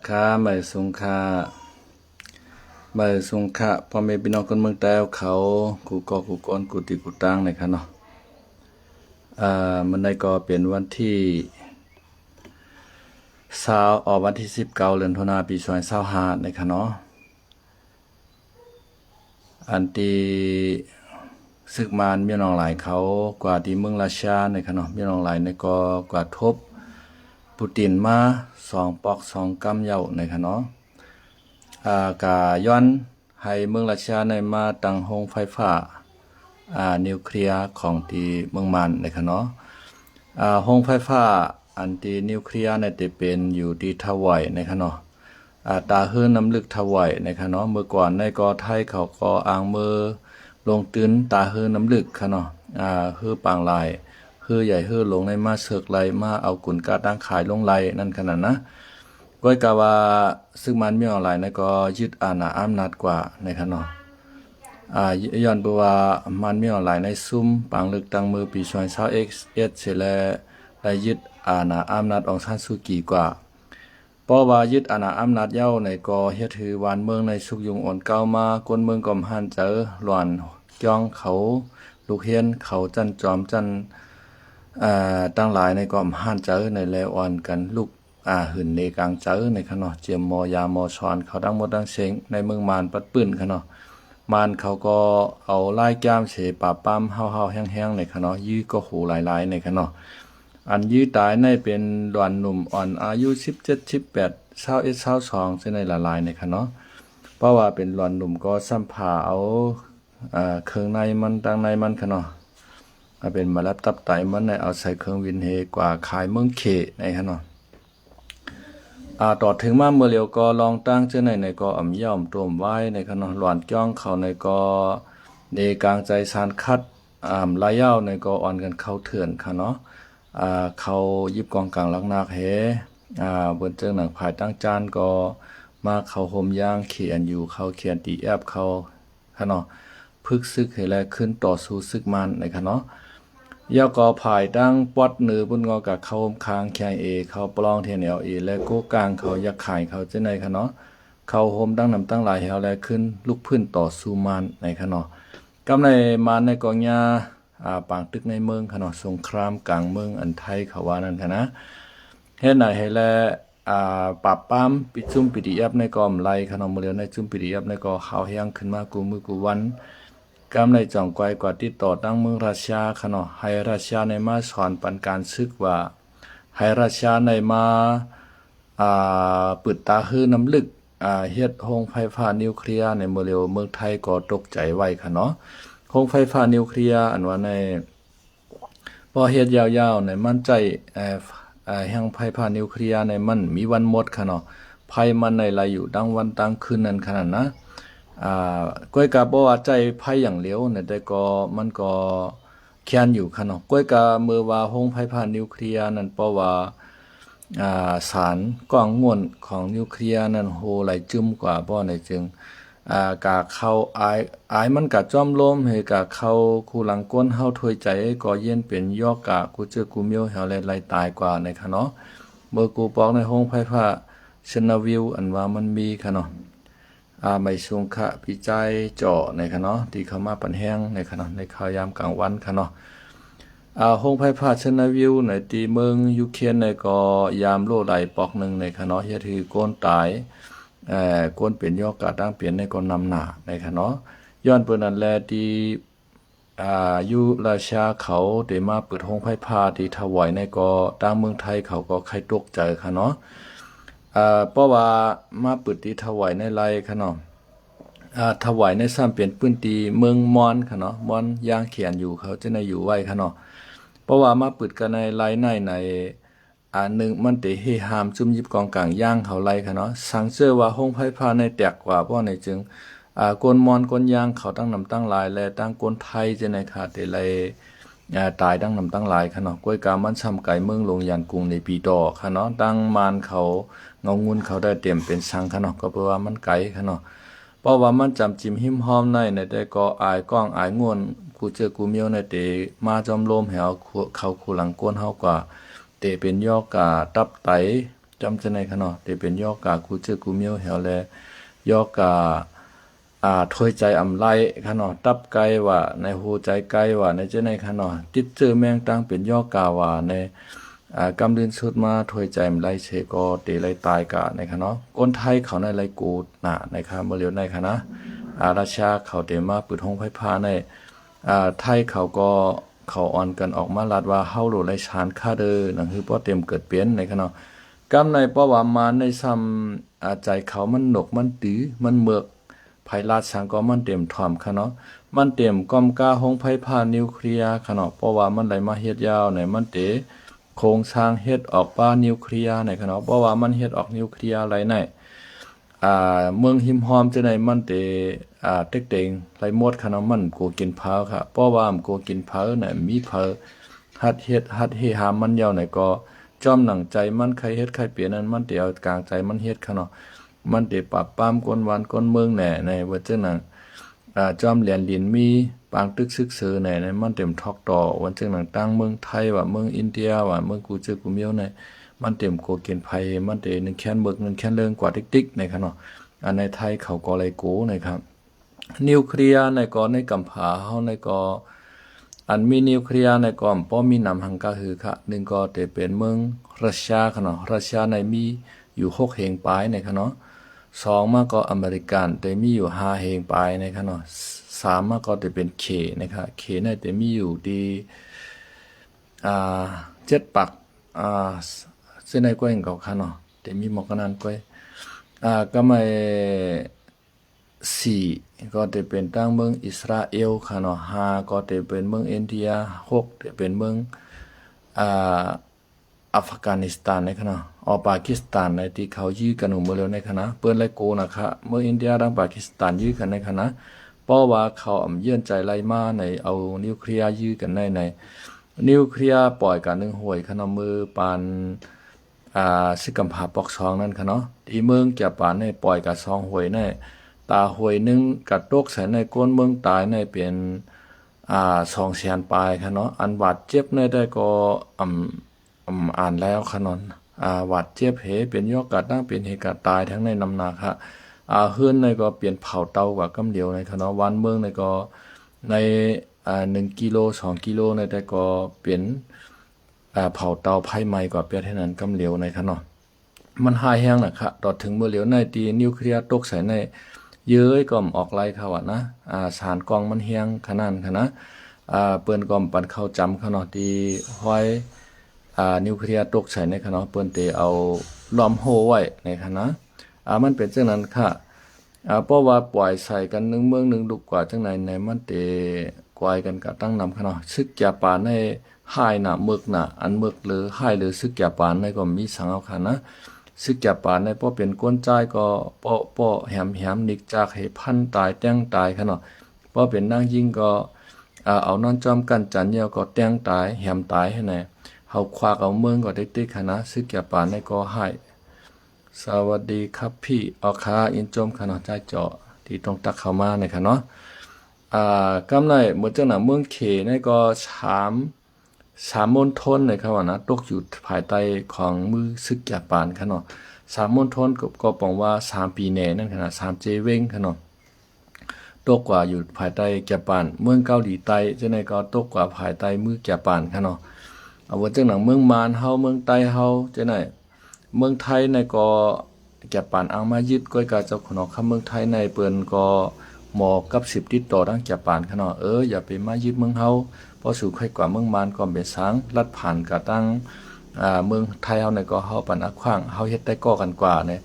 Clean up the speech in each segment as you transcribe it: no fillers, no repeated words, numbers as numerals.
ค่าใบสุงค่าใบสุงค่าพ่อแม่พี่น้องคนเมืองแต้วเขากูกอกูกอนกูติกูตั้งในค่ะเนาะมันได้ก็เป็นวันที่วันที่19เดือนธันวาคมปี2025ในค่ะเนาะอันที่ศึกมารมีน้องหลายเขากว่าที่เมืองราชาในค่ะเนาะมีน้องหลายในก็กว่าทบปูตินมา2ปอก2กำเหย้าในค่ะเนาะกาย้อนให้เมืองราชาในมาตั้งโรงไฟฟ้านิวเคลียร์ของที่เมืองมันในค่ะเนาะโรงไฟฟ้าอันที่นิวเคลียร์เนี่ยจะเป็นอยู่ที่ทาวายในค่ะเนาะตาฮื้อน้ำลึกทาวายในค่ะเนาะเมื่อก่อนในก็ไทยเขาก็อ้างมือลงตื้นตาฮื้อน้ำลึกค่ะเนาะฮื้อปางลายฮื้อใหญ่ฮื้อลงในมาเสกไหลมาเอากุนกาตั้งขายลงไหลนั่นขนาดนะก้อยกะว่าซึ่งมันมีออนไลน์นะก็ยึดอาณาอำนาจกว่าในค่ะเนาะย้อนเพราะว่ามันมีออนไลน์ในซุ่มปางลึกตั้งมือปี2021เสร็จแล้วได้ยึดอาณาอำนาจองซานซูกีกว่าเพราะว่ายึดอาณาอำนาจเย้าในก็เฮ็ดถือวานเมืองในสุกยุงอ่อนเก่ามากวนเมืองก็มหันเจอหลวนจ้องเขาลูกเฮียนเขาจันจอมจันตั้งหลายในก็มหันเจอในแลอ่อนกันลูกหื่นในกลางเจอในขะเนาะเจียมมอยามอชอนเขาดังหมดดังเสียงในเมืองมานปัดปื้นขะเนาะมานเขาก็เอาไล่ก้ามเสปาปั้มเฮาๆแห้งๆในขะเนาะยื้อก็หูหลายๆในขะเนาะอันยื้อตายในเป็นดวนหนุ่มอ่อนอายุ17 18 21 22ซึ่งในละลายในขะเนาะเพราะว่าเป็นดวนหนุ่มก็สัมผาเอาเครื่องในมันดังในมันขะเนาะเป็นมารับตับไตมันในเอาใส่เครื่องวินเฮกว่าขายเมืองเขในขะเนาะต่อถึงมาเมื่อเร็วก็ลองตั้งเจ้าในก็อ่ำย่อมตวมไว้ในขณะหลวนจ้องเขาในก็ในกลางใจสารคัดลายเย้าในก็อ่อนกันเข้าเถื่อนค่ะเนาะเขายิบกองกลางลักนักเฮบนเจิงหนังภายตั้งจานก็มาเขาห่มย่างเขียนอยู่เขาเขียนตีแอบเขาค่ะเนาะพึกซึกให้แลขึ้นต่อสู้ซึกมันในค่ะเนาะยาวก็ภายตั้งปอดเนือบุญงอกับเขาคางแข่งเขาปลองเทียนและโก้กลางเขายักขายเขาเจ้าในค่ะเนาะเขาโฮมตั้งนำตั้งหลายแถวแลขึ้นลุกพื้นต่อสู้มันในค่ะเนาะกำในมันในกองยาปางตึกในเมืองค่ะเนาะสงครามกลางเมืองอันไทยเขาว่านั่นค่ะนะเฮ็ดไหนให้แลปราบปรามปิดซุ่มปิดียับในกอมไล่ค่ะเนาะมื้อเดียวในซุ่มปิดียับในก็เขาแห้งขึ้นมากูมือกูวันกำในจ่องไกวกว่าติดต่อตั้งเมืองราชาค่ะเนาะให้ราชาในมาสอนปันการซึกว่าให้ราชาในมาปึดตาฮื้อน้ำลึกเฮ็ดโรงไฟฟ้านิวเคลียร์ในเมืองเร็วเมืองไทยก็ตกใจไว้ค่ะเนาะโรงไฟฟ้านิวเคลียร์อันว่าในพอเฮ็ดยาวๆในมั่นใจแห่งไฟฟ้านิวเคลียร์ในมันมีวันหมดค่ะเนาะไฟมันในไหลอยู่ดังวันตั้งคืนนั้นขนาดนะก้อยกาบ่ว่าใจไผอย่างเหลียวเนี่ยแต่ก็มันก็แค้นอยู่ค่ะเนาะก้อยกาเมื่อว่าโรงไฟฟ้านิวเคลียร์นั่นเพราะว่าสารก้างม่วนของนิวเคลียร์นั่นโหไหลจึมกว่าบ่ในจึงกะเข้าอายมันกะจ้อมล้มให้กะเข้าคู่หลังก้นเฮาถวยใจก็เย็นเป็นยอกกะกูเจอกูเมียวเฮาไหลตายกว่าในค่ะเนาะเมื่อกูปอกในโรงไฟฟ้าชนาวิวอันว่ามันมีค่ะเนาะไม่สูงค่ะพิจัยเจาะในค่ะเนาะที่เข้ามาปันแห้งในค่ะเนาะในข่าวยามกลางวันค่ะเนาะโรงไฟฟ้าชนาวิวในตีเมืองยูเครนในก็ยามโลไหลปอกหนึ่งในค่ะเนาะเฮ็ดให้ก้นตายก้นเป็นยอกกะตั้งเปลี่ยนในก็นำหน้าในค่ะเนาะย้อนเปิ้นนั่นแลที่อยู่ราชาเขาได้มาเปิดโรงไฟฟ้าที่ถวายในก็ตั้งเมืองไทยเขาก็ใครตกใจค่ะเนาะเพราะว่ามาเปิดที่ถวายในไรค่ะเนาะถวายในซ้ำเปลี่ยนพื้นที่เมืองมอนค่ะเนาะมอนย่างเขียนอยู่เขาจะในอยู่ไว้ค่ะเนาะเพราะว่ามาเปิดกันในไรในหนึ่งมันได้ให้หามจุ่มยิบกองกลางย่างเขาไรค่ะเนาะสังเชื่อว่าห้องไฟฟ้าในแตกกว่าเพราะในจึงกวนมอนกวนย่างเขาตั้งนำตั้งหลายและตั้งกวนไทยจะในค่ะแต่ไรตายตั้งนำตั้งหลายค่ะเนาะก้วยกามันซ้ำไก่เมืองลงยันกรุงในปีดอค่ะเนาะตั้งมานเขาเงางุนเขาได้เต็มเป็นสังค่ะเนาะก็เพราะว่ามันไกลค่ะเนาะเพราะว่ามันจำจิ้มหิมหอมในแต่ก็อายก้องอายงวนกูเจอกูเมียวในเตมาจอมโลมแหวเขาคู่หลังก้นเฮากว่าเตเป็นยอกกาตับไต จำจะในขนาดเดี๋ยวเป็นยอกกากูเจอกูเมียวเหวแลยอกกาถอยใจอำไลขนาดตับไกว่าในหูใจไกว่าในเจ้าในขนาดติดเจอแมงตั้งเป็นยอกกาว่าในกำดินสุดมาถอยใจอำไลเชก็เตไลตายกะในขนาดคนไทยเขาในไรกูหนาในค่ะเมื่อเลียวในคณะราชาเขาเตมาปืดห้องไพ่พาในไทยเขาก็เขาอ่อนกันออกมาลาดว่าเฮาโหลไรชานค่าเด้อนั่นคือป้อเต็มเกิดเปลี่ยนในขณะกำในป้อว่ามาในซ้ำใจเขามันหนกมันตื้อมันเมือกไผลาดสังก็มันเต็มถ่อมค่ะเนาะมันเต็มก้อมกาห้องไพ่พานิวเคลียร์ค่ะเนาะเพราะว่ามันไหลมาเฮ็ดยาวในมันเตโครงสร้างเฮ็ดออกป้านิวเคลียร์ในค่ะเนาะเพราะว่ามันเฮ็ดออกนิวเคลียร์ไหลในเมืองหิมหอมจะในมันเตเต็กเต็งไหลหมดค่ะเนาะมันกูกินเผาค่ะเพราะว่ามันกูกินเผาเนี่ยมีเผาฮัดเฮ็ดฮัดเฮหามมันยาวไหนก็จอมหนังใจมันใครเฮ็ดใครเปลี่ยนนั้นมันเตเอากลางใจมันเฮ็ดค่ะเนาะมันเตปรับปรามกวนวานกวนเมืองแหน่ในว่าจังนั้นจอมเหรียญลินมีปางตึกซึกเสือแหน่ในมันเต็มทอกต่อวันจังนั้นตั้งเมืองไทยว่าเมืองอินเดียว่าเมืองกูเจอกูเมียวในมันเต็มโกเกณฑ์ภัยมันเตนึงแค้นเบิกนึงแค้นเรื่องกว่าติ๊กๆในค่ะเนาะในไทยเขาก็เลยโกนะครับนิวเคลียร์ในก็ในกำผาเฮาในก็อันมีนิวเคลียร์ในก็ป้อมีนำหังก็คือค่ะหนึ่งก็เตเป็นเมืองรัสเซียค่ะเนาะรัสเซียในมีอยู่6แห่งปลายในค่ะเนาะ2มาก็อเมริกันแต่มีอยู่5แห่งปลายในค่ะเนาะ3มาก็จะเป็นเคนะครับเคในแต่มีอยู่ดี7ปักเส้นในก็เห็นเขาค่ะเนาะแต่มีหมอกนั้นก็ก็ไม่4ก็จะเป็นตั้งเมืองอิสราเอลค่ะเนาะ5ก็จะเป็นเมืองอินเดีย6จะเป็นเมืองอัฟกานิสถานในค่ะเนาะปากีสถานในที่เขายื้อกันอยู่เมื่อเร็วในค่ะนะเปิ้นไลโกนะคะเมื่ออินเดียดังปากีสถานยื้อกันในค่ะนะเพราะว่าเขาเยื่อนใจไล่มาในเอานิวเคลียร์ยื้อกันในนิวเคลียร์ปล่อยกัน1ห่วยค่ะเนาะมือปานสิกำพาปอกซองนั่นค่ะเนาะที่เมืองแก่ปานในปล่อยกับ2ห่วยในตาห่วยนึงกัดตกใส่ในก้นเมืองตายในเป็น200,000ปลายค่ะเนาะอันบาดเจ็บในได้ก็อ่านแล้วค่ะเนาะบาดเจ็บเหเป็นยอกกัดตั้งเป็นเหตุกัดตายทั้งในนำนาค่ะเฮือนในก็เปลี่ยนเผาเตากว่ากำเดียวในค่ะเนาะวันเมืองในก็ใน1กิโล2กิโลในแต่ก็เปลี่ยนเผาเตาไฟไหม้กว่าเปียเท่านั้นกำเหลวในค่ะเนาะมันหายแห้งนะคะต่อถึงเมื่อเหลวในตีนิวเคลียร์ตกใส่ในเย้ยก็ออกไล่ค่ะว่านะสารกองมันแห้งขนาดค่ะนะเปิ้นก็ปันเข้าจำค่ะเนาะที่ห้อยนิวเคลียร์ตกใส่ในค่ะเนาะเปิ้นเตเอาล้อมโฮไว้ในค่ะนะมันเป็นจังนั้นค่ะเพราะว่าปล่อยใส่กัน1เมือง1ลูกกว่าจังไหนในมันเตกวายกันก็ตั้งนำค่ะเนาะซึกยาปานในหายน่ะมึกน่ะอันมึกหรือหายหรือซึกยาปานในก็มีสังเอาค่ะนะซึกยาปานในป้อเป็นก้นใจก็ป้อแหมนิกจากให้พันตายแต้งตายค่ะเนาะป้อเป็นนางยิ่งก็เอานอนจอมกันจันเหี่ยวก็แต้งตายแหมตายให้แน่เฮาควักเอาเมืองก็ติ๊กๆค่ะนะซึกยาปานในก็หายสวัสดีครับพี่ออคาอินจมค่ะเนาะใจเจาะที่ตรงตักเข้ามาในค่ะเนาะกำไรเมื่อจังหน่ะเมืองเขในก็3มณฑลเลยครับว่านะตกอยู่ภายใต้ของมือซึกยาปานค่ะเนาะ3มณฑลก็ปองว่า3ปีแน่นั่นขนาด3เจเว้งค่ะเนาะตกกว่าอยู่ภายใต้ยาปานเมืองเกาหลีใต้จังได๋ก็ตกกว่าภายใต้มือยาปานค่ะเนาะเอาว่าจังหนังเมืองมานเฮาเมืองใต้เฮาจังได๋เมืองไทยในก็ยาปานเอามายึดก้อยกาเจ้าขนอกคำเมืองไทยในเปิ้นก็หมอกับ10ติดต่อดังยาปานค่ะเนาะอย่าไปมายึดเมืองเฮาพอสู่ใครกว่าเมืองมานก็เป็นสังลัดผ่านกะตั้งเมืองไทยเฮาในก็เฮาปันอักขว้างเฮาเฮ็ดได้ก่อกันกว่าเนี่ย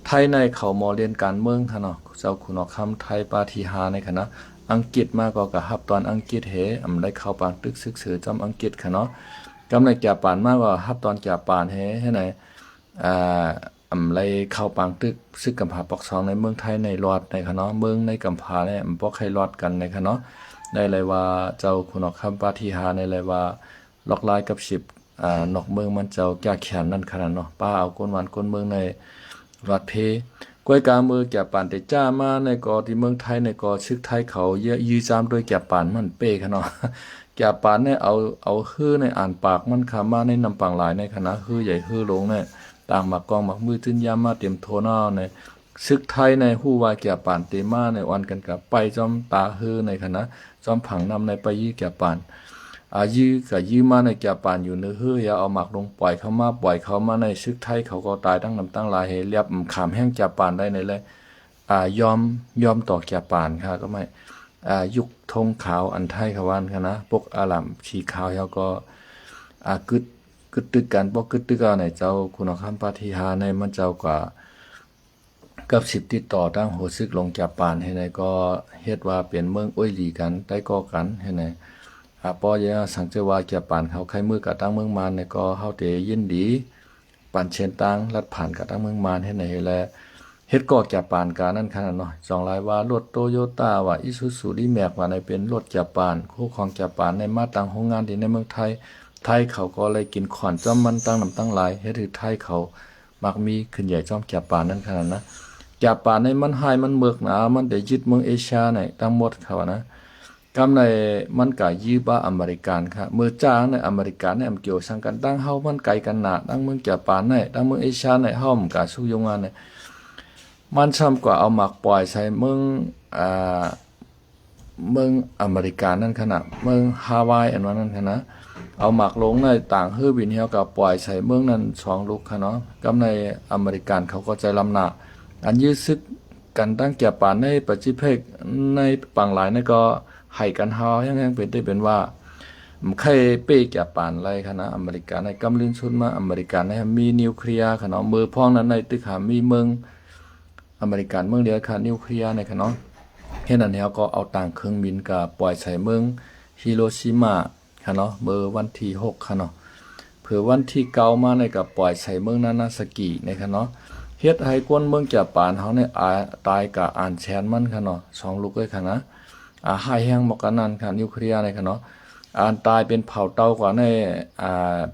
ไทยในเขามอเรียนการเมืองค่ะเนาะเจ้าคุณออกคำไทยปาฏิหาริย์ในค่ะนะอังกฤษมาก็กะฮับตอนอังกฤษได้เข้าปางตึกศึกษาจำอังกฤษค่ะเนาะกำในแก่ปานมากกว่าฮับตอนแก่ปานให้ไหนไรเข้าปางตึกซึกกำผาปอกซองในเมืองไทยในรอดในค่ะเนาะเมืองในกำผาเนี่ยบ่ใครรอดกันในค่ะเนาะได้เลยว่าเจ้าคุณออกคำปาฏิหาริย์ในเลยว่าล็อกลายกับ10นอกเมืองมันเจ้าแก่แขนนั่นขนาดเนาะป้าเอาก้นหวานก้นเมืองในรอดเพก้อยกามือแก่ปานแต่จ้ามาในกอที่เมืองไทยในกอชึกไทยเขาเยอะยื้อจามด้วยแก่ปานมันเป้ค่ะเนาะแก่ปานเนี่ยเอาฮื้อในอ่านปากมันคามาในนำปังหลายในคณะฮื้อใหญ่ฮื้อลงเนี่ย ต่างมากองมักมือตื้นยามมาเตรียมโทนเอาในซึกไทยในฮู้ว่าแก่ปานเตมาในวันกันกับไปจอมตาฮือในคณะจอมผังนำในไปยีแก่ปานยื้อกับยื้อมาในแก่ปานอยู่เนื้อเฮืออย่าเอาหมักลงปล่อยเขามาในซึกไทยเขาก็ตายตั้งนำตั้งหลายให้เรียบขามแห้งแก่ปานได้ในเลยยอมต่อแก่ปานค่ะก็ไม่ยุคธงขาวอันไทยเขาวันค่ะนะพวกอาหลัมสีขาวเขาก็กึดตึกกันพวกกึดตึกเอาในเจ้าคุณคำปาฏิหาริย์ในมันเจ้ากว่ากับสิบติดต่อตั้งโหซึกลงจากปานให้ในก็เฮ็ดว่าเป็นเมืองอ้อยหลีกันได้ก่อกันให้ในปอยะสังเจว่าจากปานเขาใครมือกับตั้งเมืองมานในก็เฮาเตยินดีปานเชนตังลัดผ่านกับตั้งเมืองมานให้ในแลเฮ็ดก่อจากปานกานั่นขนาดเนาะ2ลายว่ารถโตโยต้าว่าอิซูซูดีแม็กว่าในเป็นรถจากปานคู่ของจากปานในมาตั้งโรงงานที่ในเมืองไทยเขาก็เลยกินขอนจ้อมมันตั้งนำตั้งหลายเฮ็ดให้ไทยเขามักมีขึ้นใหญ่จ้อมจากปานนั่นขนาดนะจากป่าในมันหายมันเมือกหนามันได้ยึดเมืองเอเชียในทั้งหมดเขานะกำในมันกะยื้อบ้าอเมริกันค่ะเมื่อจ้างในอเมริกันในเกี่ยวสังกันตั้งเฮามันไกลกันหนาตั้งเมืองจากป่าในตั้งเมืองเอเชียในเฮามันกะสู้ยงงานในมันซ้ำกว่าเอาหมักปล่อยใส่เมืองอเมริกันนั่นขนาดเมืองฮาวายอันนั้นขนาดเอาหมักลงในต่างเฮือบินเฮากับปล่อยใส่เมืองนั้น2ลูกค่ะเนาะกำในอเมริกันเขาก็ใจลำหนาอันยื้อซึกกันตั้งแก่ป่านในปัจจิเพกในปังหลายนั่นก็ให้กันเฮายังเป็นได้เป็นว่าใครเป้แก่ป่านไรคณะอเมริกาในกำลินชุนมาอเมริกาในมีนิวเคลียร์ขนาดมือพ้องนั้นในตึกหามีเมืองอเมริกันเมืองเดียวค่ะนิวเคลียร์ในขนาดเห็นอันนี้ก็เอาต่างเครื่องบินกับปล่อยใส่เมืองฮิโรชิมาค่ะเนาะเมื่อวันที่6ค่ะเนาะเผื่อวันที่9มาในกับปล่อยใส่เมืองนานาซากิในค่ะเนาะเฮ็ดให้กวนเมืองจากปานเฮาเนี่ยตายกะอ่านแชนมันค่ะเนาะ2ลูกเลยค่ะนะหายแห้งบอกกันนั่นค่ะนิวเคลียร์ในค่ะเนาะตายเป็นเผาเตากว่าใน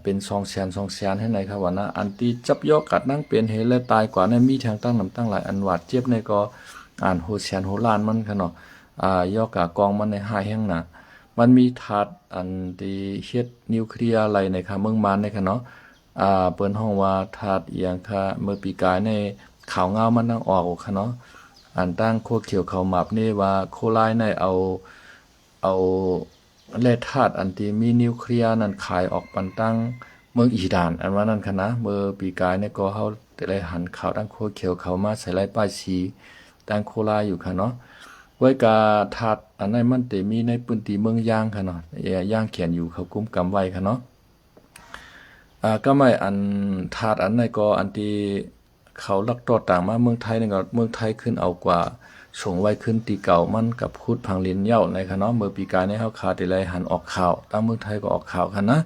เป็น200,000ให้ในค่ะว่านะอันที่จับยอกกัดนั่งเป็นเฮและตายกว่าในมีทางตั้งนำตั้งหลายอันหวาดเจ็บในก็โหแสนโหล้านมันค่ะเนาะยอกกะกองมันในหายแห้งน่ะมันมีถาดอันที่เฮ็ดนิวเคลียร์อะไรในค่ะเมืองมานในค่ะเนาะเปิ้นห้องว่าถาดเอียงค่ะเมื่อปีกายในข่าวเงามันนั่งออกค่ะเนาะอันตั้งโคเขียวเขาหมับนี่ว่าโคไลในเอาแร่ธาตุอันที่มีนิวเคลียร์นั้นขายออกปันตั้งเมืองอีดานอันว่านั่นค่ะนะเมื่อปีกายในก็เฮาได้หันข่าวตั้งโคเขียวเขามาใส่ลายป้ายสีตั้งโคไลอยู่ค่ะเนาะไว้กาถาดอันนั้นมันแต่มีในพื้นที่เมืองย่างค่ะเนาะย่างเขียนอยู่เขากุมกำไว้ค่ะเนาะก็ไม่อันถาดอันในก็อันที่เขาลักตอต่างมาเมืองไทยนี่ก็เมืองไทยขึ้นเอากว่าส่งไว้ขึ้นตีเก่ามันกับคุดพังลินเหย้าในค่ะเนาะเมื่อปีกายในเฮาขาติไรหันออกข่าวตั้งเมืองไทยก็ออกข่าวค่ะนะ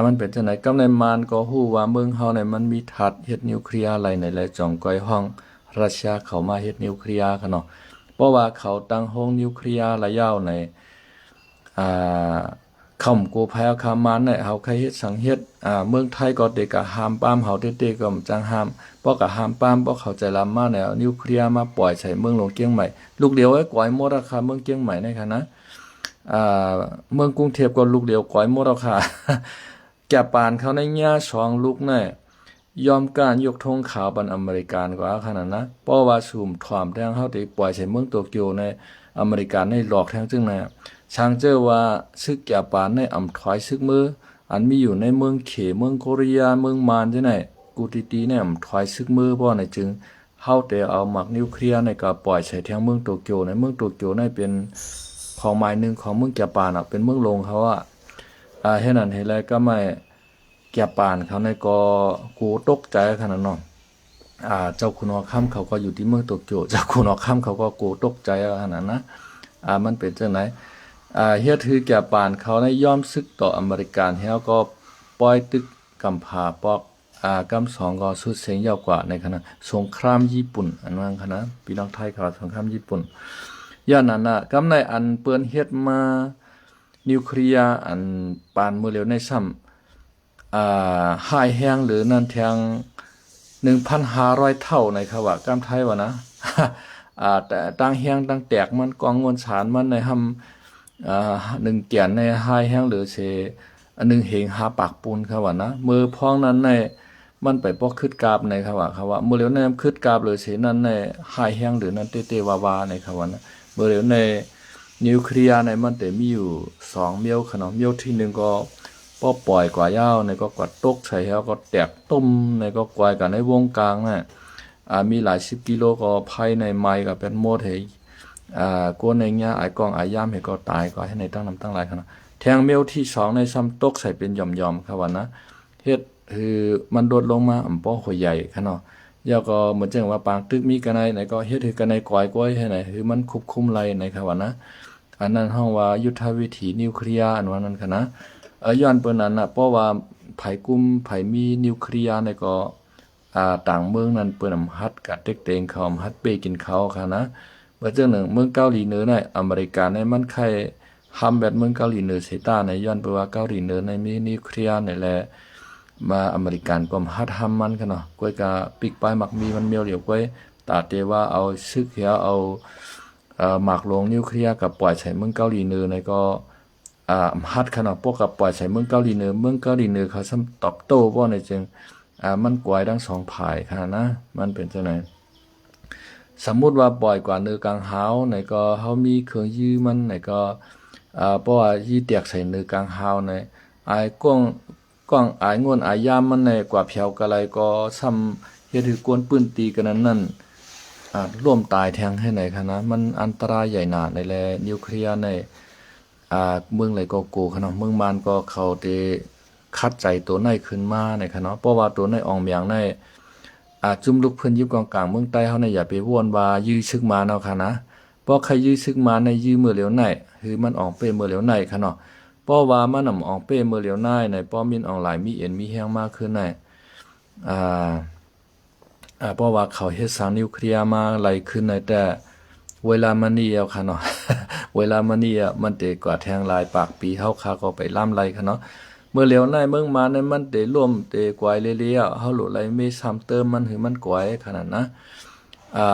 มันเป็นจังได๋กำในมานก็ฮู้ว่าเมืองเฮาเนี่ยมันมีถาดเฮ็ดนิวเคลียร์อะไรในหลายจ่องก้อยห้องรัสเซียเข้ามาเฮ็ดนิวเคลียร์ค่ะเนาะเพราะว่าเขาตั้งโรงนิวเคลียร์ระยะในคำกูภัยคำมันเนี่ยเฮาใครเฮ็ดสังเฮ็ดเมืองไทยก็เด็กก็ห้ามปามเฮาเต้ๆก็จังห้ามเพราะก็ห้ามปามเพราะเขาใจลำมาแนวนิวเคลียร์มาปล่อยใส่เมืองหลวงเชียงใหม่ลูกเดียวไว้ก่อยหมดราคาเมืองเชียงใหม่ในค่ะนะเมืองกรุงเทพก็ลูกเดียวก่อยหมดราคาแก่ปานเขาในย่า2ลูกแน่ยอมการยกธงขาวบันอเมริกันกว่าขนาดนะเพราะว่าสุ่มถ่อมแทงเฮาได้ปล่อยใส่เมืองโตเกียวในอเมริกันในหลอกแทงจึงนะช่างเจอว่าซึกแก่ปานในอำถอยซึกมืออันมีอยู่ในเมืองเขเมืองโคเรียเมืองมานจังได๋กูตีๆในอำถอยซึกมือบ่ในจึงเฮาแต่เอาหมักนิวเคลียร์ในก็ปล่อยใส่แทงเมืองโตเกียวในเมืองโตเกียวในเป็นของหมายหนึ่งของเมืองแก่ปานเป็นเมืองลงเขาเฮ็ดนั้นเฮ็ดแล้วก็ไม่แก่ปานเขาในก็กูตกใจขนาดนั้นเจ้าคุณอค่ำเขาก็อยู่ที่เมืองโตเกียวเจ้าคุณอค่ำเขาก็กูตกใจขนาดนั้นมันเป็นจังได๋เฮ็ดถือแก่ปานเขาในย่อมซึกต่ออเมริกันเฮาก็ปล่อยตึกกำพาปอกกำ2ก็สุดเสียงยาวกว่าในขณะสงครามญี่ปุ่นอันนั้นคณะพี่น้องไทยเขาสงครามญี่ปุ่นย่านนั้นกำในอันเปิ้นเฮ็ดมานิวเคลียร์อันปานมื้อเร็วในซ้ำหายแห้งหรือนั่นแทง 1,500 เท่าในค่ะว่ากำไทยว่านะแต่ตั้งแห้งตั้งแตกมันกองมวลสารมันในห1แก่นในหายแห้งหรือเสอันนึงเหงหาปากปูนค่ะว่านะมือพ้องนั้นใน มันไปปอกขึ้นกราบในครับว่าเมื่อเร็วในขึ้นกราบเลยเสนั้นในหายแห้งหรือนั้นเตวาวาในครับว่านะเมื่อเร็วในนิวเคลียร์ในมันแต่มีอยู่2เมียวขนาดเมียวที่1ก็ป้อปล่อยกว่ายาวในก็กว่าตกใส่แล้วก็แตกต้มในก็กวายกันในวงกลางน่ะมีหลาย10กิโลก็ภายในไม้ก็เป็นหมดให้กวนในเงี้ยไอ้กองไอ้ย่ามให้ก็ตายก็ให้ในตั้งนำตั้งหลายขนาดแทงเมียวที่2ในซ้ำตกใส่เป็นหย่อมๆครับว่านะเฮ็ดคือมันโดดลงมาอ่ำป้อหัวใหญ่ขนาดยาก็เหมือนจังว่าปางตึกมีกันในไหนก็เฮ็ดให้กันในกวายก้อยให้ไหนคือมันควบคุมไรในครับว่านะอันนั้นห้องว่ายุทธวิธีนิวเคลียร์อันว่านั้นค่ะนะย้อนเปิ้นนั้นน่ะเพราะว่าไผกลุ่มไผมีนิวเคลียร์ในก็ต่างเมืองนั้นเปิ้นฮัดกะเต็กเตงเขาฮัดเปกินเขาค่ะนะเมื่อจังหนึ่งเมืองเกาหลีเหนือในอเมริกาในมันใครทำแบบเมืองเกาหลีเหนือเสตาในย้อนไปว่าเกาหลีเหนือในมีนิวเคลียร์ในแหละมาอเมริกันก็ฮัดทำมันกันเนาะก้อยกะปิกปลายมักมีมันเมียวเหลียวก้อยตาเตว่าเอาซึกเหียเอาหมากลงนิวเคลียร์กับปล่อยใส่เมืองเกาหลีเหนือในก็ฮัดขนาดพวกกับปล่อยใส่เมืองเกาหลีเหนือเขาซ้ำตอบโต้บ่ในจึงมันกวายทั้ง2ฝ่ายค่ะนะมันเป็นจังได๋สมมุติว่าปล่อยกว่าเนือกลางหาวไหนก็เฮามีเครื่องยื้อมันไหนก็เพราะว่ายี่เตียกใส่เนือกลางหาวในอายก้องอายงวนอายยามมันในกว่าเพียวกะไรก็ซ้ำเฮ็ดให้กวนปืนตีกันนั้นร่วมตายแทงให้ไหนค่ะนะมันอันตรายใหญ่หนาในแลนิวเคลียร์ในเมืองไหลก็โกขนาดเมืองมานก็เขาเตคัดใจตัวในขึ้นมาในค่ะเนาะเพราะว่าตัวในอองเมียงในจุ่มลูกเพิ่นอยู่กลางเมืองใต้เฮาเนี่ยอย่าไปวนว่ายื้อชึกมาเนาะค่ะนะเพราะใครยื้อชึกมาในยื้อมือเหลียวไหนคือมันออกเป้มือเหลียวไหนค่ะเนาะเพราะว่ามันออกเป้มือเหลียวไหนในป้อมินออนหลายมีเอ็นมีแห้งมากขึ้นในเพราะว่าเขาเฮ็ดสร้างนิวเคลียร์มาไหลขึ้นในแต่เวลามันนี่เอาค่ะเนาะ เวลามันนี่มันเตกว่าแทงลายปากปีเฮาคาก็ไปล่ำไหลค่ะเนาะเมื่อเหลียวในเมืองมาในมันเตร่วมเตกวายเลี้ยๆเฮาโหลไหลไม่ซ้ำเติมมันคือมันกวายขนาดนะอ่า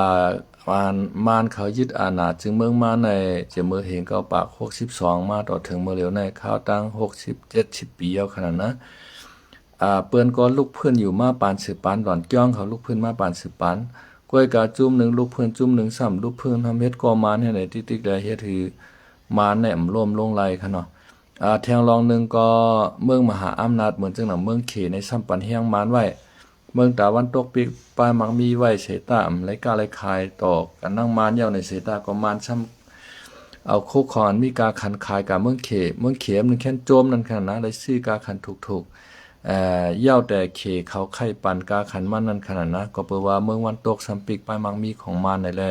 มานเขายึดอาณาจึงเมืองมาในจะเมื่อเห็นก็ปาก62มาต่อถึงเมื่อเหลียวในข้าวตั้ง60 70ปีเอาขนาดนะเปิ้นก็ลูกเพิ่นอยู่มาปานสืบปานหล่อนจ้องเขาลูกเพิ่นมาปานสืบปานก้อยกาจุ่ม1ลูกเพิ่นจุ่ม1ซ้ำลูกเพิ่นทำเฮ็ดก็มานให้ไหนติ๊กๆได้เฮ็ดคือมานแหนมร่วมลงไหลค่ะเนาะแทงรองนึงก็เมืองมหาอำนาจเหมือนจังหนังเมืองเขในซ้ำปันแห้งมานไว้เมืองตะวันตกปีกปลายมักมีไว้เสตามไรกาไรคายตอกกันนั่งมานยาวในเสตาก็มานซ้ำเอาคุกคอนมีกาขันคายกับเมืองเขมนึงแค่นโจมนั่นค่ะนะเลยซื้อกาขันถูกเย่าแต่เขเขาไข่ปันกาขันมันนั่นขนาดนะก็เปว่าเมืองวันตกสัมปิกไปมังมีของมันในแล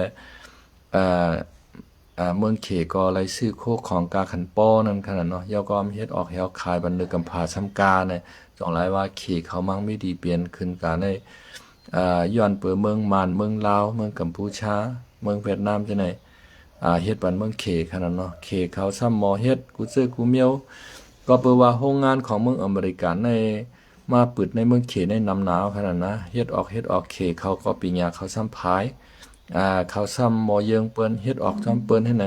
เมืองเขก็ไรซื้อโคของกาขันป้อนั่นขนาดเนาะเย่าก็เฮ็ดออกเฮาขายบันนึกกำพาซ้ำกาเนี่ยจองไรว่าเขเขามังไม่ดีเปลี่ยนขึ้นกาในย้อนเปิดเมืองมานเมืองลาวเมืองกัมพูชาเมืองเวียดนามจังได๋เฮ็ดบันเมืองเขขนาดเนาะเขเขาซ้ำหมอเฮ็ดกูซื้อกูเมียวก็เปว่าโรงงานของเมืองอเมริกันในมาปิดในเมืองเขในน้ำหนาวขนาดนะเฮ็ดออกเขเขาก็ปีญาเขาซ้ำพายเขาซ้ำหมอเยิงเปิ้นเฮ็ดออกซ้ำเปิ้นให้ไหน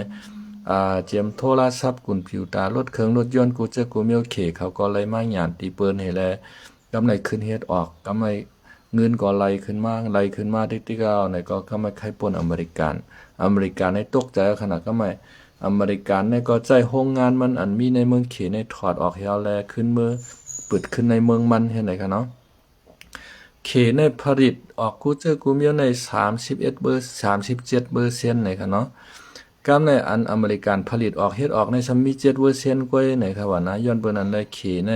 เจียมโทรศัพท์กุนผิวตารถเครื่องรถยนต์กูเจอกูเมียวเขเขาก็เลยมาหยานตีเปิ้นให้แลกำไรขึ้นเฮ็ดออกกำไรเงินก็ไหลขึ้นมาติ๊กๆเอาไหนก็กำไรไข่ป่นอเมริกันให้ตกใจขนาดกำไรอเมริกันเนี่ยก็ใจโรงงานมันอันมีในเมืองเขในถอดออกเฮาแลขึ้นมือเปิดขึ้นในเมืองมันเห็นไหนคะเนาะเขในผลิตออกกูเจอกูเมียวใน37%ไหนคะเนาะกำในอันอเมริกันผลิตออกเฮ็ดออกใน37%กว่าไหนคะว่านะย้อนเปิ้นนั้นเลยเขใน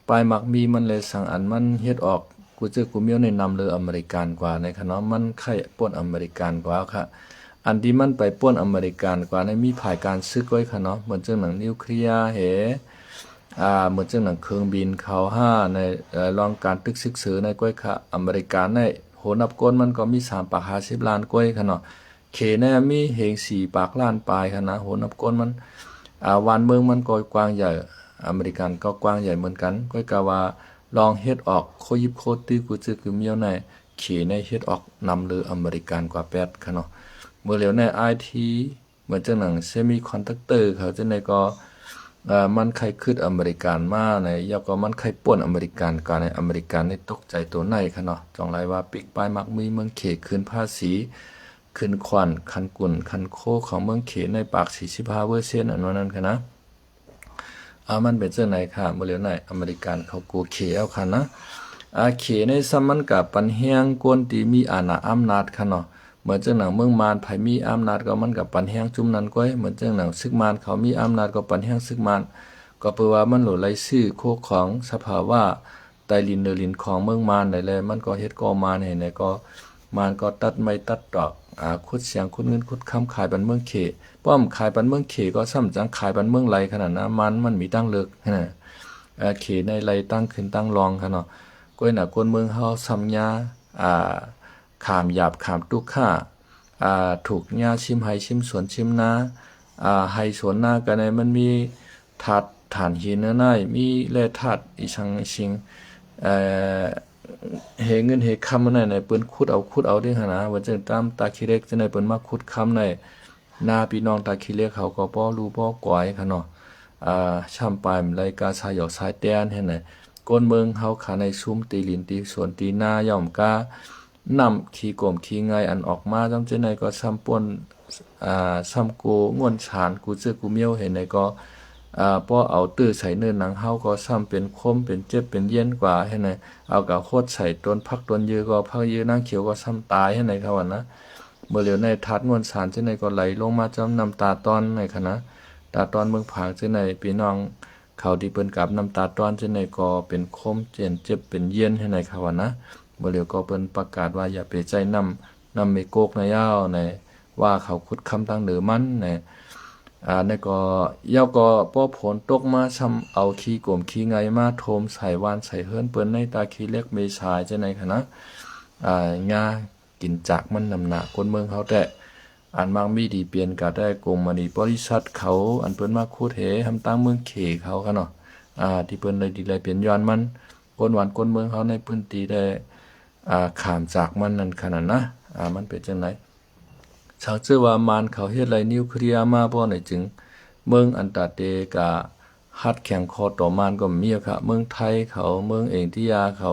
ปลายมักมีมันเลยสั่งอันมันเฮ็ดออกกูเจอกูเมียวในนำเลยอเมริกันกว่าในคะเนาะมันไข่ป่นอเมริกันกว่าค่ะอันที่มันไปป่นอเมริกันกว่าในมีภายการซึกไว้ค่ะเนาะเหมือนจังหนังนิวเคลียร์เหมือนจังหนังเครื่องบินเขาในรองการตึกซึกสือในก้อยค่ะอเมริกันในโหนับก้นมันก็มี3ปาก50ล้านก้อยค่ะเนาะเขเนี่ยมีเหง4ปากล้านปลายค่ะนะโหนับก้นมันวันเมืองมันก็กว้างใหญ่อเมริกันก็กว้างใหญ่เหมือนกันก้อยกะว่าลองเฮ็ดออกโคยิบโคตื้อกูจึกคือเมียวในเขในเฮ็ดออกนำเลยอเมริกันกว่า8ค่ะเนาะเมื่อเหลียวใน IT เหมือนจังหนังเซมิคอนดักเตอร์เขาจังได๋ก็ มันใครขึ้นอเมริกันมาในยาวก็มันใครป่วนอเมริกันกันในอเมริกันนี่ตกใจตัวในค่ะเนาะจองไรว่าปิกป้ายมักมีเมืองเขขึ้นภาษีขึ้นควันคันกุ่นคันโคของเมืองเขในปาก45%อันนั้นค่ะนะมันเป็นเจ้าไหนค่ะเมื่อเร็วไหนอเมริกันเขากูเขเอาค่ะนะเขในซัมมันกับปันแห้งกวนตีมีอาณาอำนาจค่ะเนาะเหมือนเจ้าหนังเมืองมารไผมีอำนาจก็มันกับปันแห้งจุ่มนั้นก้อยเหมือนเจ้าหนังซึกมารเขามีอำนาจก็ปันแห้งซึกมารก็เปว่ามันหลุดไหลซื่อโคของสภาวะไตลินเนลินของเมืองมารได้เลยมันก็เฮ็ดก็มารให้ไหนก็มารก็ตัดไม่ตัดดอกขุดเสียงขุดเงินขุดคำขายบันเมืองเขป้อมขายบันเมืองเขก็ซ้ำจังขายบันเมืองไรขนาดนั้นมันมีตั้งเลิกเขในไรตั้งขึ้นตั้งรองค่ะเนาะก้อยหน้ากวนเมืองเฮาซ้ำยาขามหยาบขามตุกข่าถูกหญ้าชิมไห้ชิมสวนชิมนาไห้สวนนากันในมันมีถาดฐานหินเนื้อมีแร่ธาตุอีชังชิงเฮเงินเฮคำในเปิ้นขุดเอาได้ขนาดว่าจะตามตาขี้เล็กจะในเปิ้นมาขุดคำในนาพี่น้องตาขี้เล็กเขาก็ป้อรู้ป้อกวยค่ะเนาะช่ำปลายรายการชายหยอกสายแต้นเห็นไหนก้นเมืองเฮาขาในซุ้มตีลินตีสวนตีนาย่อมกานำขี้โกมขี้ไงอันออกมาจำเจในก็ซ้ำป่นซ้ำกูง่วนฉานกูเจอกูเมียวเห็นในก็พอเอาตื้อใส่เนื้อหนังเฮาก็ซ้ำเป็นคมเป็นเจ็บเป็นเย็นกว่าเห็นไหนเอากับโคตรใส่ต้นพักต้นยือก็พักยือนั่งเขียวก็ซ้ำตายเห็นไหนครับวันนะเมื่อเหลียวในทัดง่วนฉานเจในก็ไหลลงมาจำนำตาตอนในคณะตาตอนเมืองผางเจในพี่น้องเขาที่เปิ้นกับน้ำตาตอนเจในก็เป็นคมเจ็บเจ็บเป็นเย็นเห็นไหนครับวันนะเมื่อเร็วก็เปิ้นประกาศว่าอย่าไปใจนำไม่โกกในยาวในว่าเขาขุดคำตั้งเหนือมันในในก็ยาวก็ป้อผลตกมาซ้ำเอาขี้โกมขี้ไงมาโทมใส่วานใส่เฮิรนเปิ้นในตาขี้เล็กเมชายจะในคณะงากินจากมันนำหนักคนเมืองเขาแต่อันบางมีดีเปลี่ยนก็ได้กงมณีบริษัทเขาอันเปิ้นมาคูดเหทำตั้งเมืองเขเขาค่ะเนาะที่เปิ้นเลยดีเลยเปลี่ยนย้อนมันคนหวานคนเมืองเขาในพื้นที่ได้ขามจากมันนั่นขนาดนะมันเป็นจังไหนชาวเชื่อว่ามานเขาเฮ็ดไรนิวเคลียร์มาบ่ไหนจึงเมืองอันตาเตกะฮัดแข่งคอต่อมานก็มีค่ะเมืองไทยเขาเมืองเองที่ยาเขา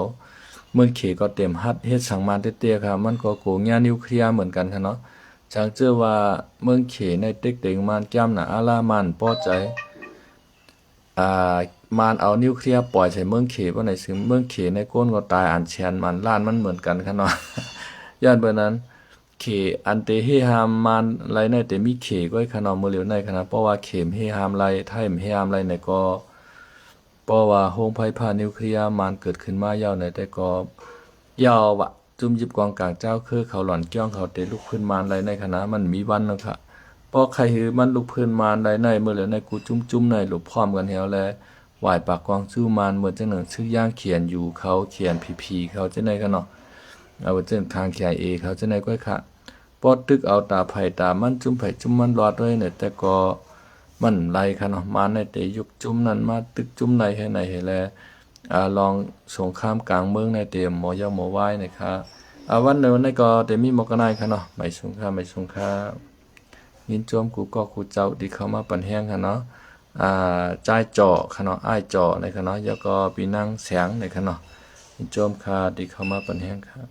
เมืองเขก็เต็มฮัดเฮ็ดสังมานเตี้ยๆค่ะมันก็โกงยานิวเคลียร์เหมือนกันค่ะเนาะชาวเชื่อว่าเมืองเขในเต็กเต็งมานจ้ำน่ะอาลามานป้อใจมานเอานิวเคลียร์ปล่อยใส่เมืองเขบ่ไหนซึ่งเมืองเขในก้นก็ตายอันแชนมันล้านมันเหมือนกันค่ะเนาะย่านเบอร์นั้นเขอันเตเฮฮามมันไรในแต่มีเขก็ขนาดมือเหลียวในขนาดเพราะว่าเข็มเฮฮามไรไทม์เฮฮามไรในก็เพราะว่าโฮงไฟฟ้านิวเคลียร์มันเกิดขึ้นมายาวในแต่ก็ยาววะจุ่มยิบกองกลางเจ้าคือเขาหล่อนเกี้ยงเขาเตลุกขึ้นมาไรในขณะมันมีวันแล้วค่ะพอใครหือมันลุกพื้นมาไรในมือเหลียวในกูจุ่มในหลบพร้อมกันแถวแลวายปากกองชื่อมันเหมือนจังหนึ่งชื่อย่างเขียนอยู่เขาเขียนพีเขาจะในกันเนาะเอาเจ้าทางเขียนเอเขาจะในก้อยค่ะปอดตึกเอาตาไผ่ตามันจุ่มไผ่จุ่มมันรอดด้วยเนี่ยแต่ก็มันไรค่ะเนาะมาในแต่ยุคจุ่มนั้นมาตึกจุ่มในให้ไหนให้แลลองสงครามกลางเมืองในเตรียมหมอยาหมอไหว้นะคะวันในวันนี้ก็เตมีหมอกนายค่ะเนาะไม่สงครามยินโจมกูก็กูเจ้าดีเข้ามาปั่นแห้งค่ะเนาะจ่ายจ่อค่ะเนาะอ้ายจ่อในค่ะเนาะแล้วก็ปีนั่งแสงในค่ะเนาะยินโจมค่ะดีเข้ามาปั่นแห้งค่ะ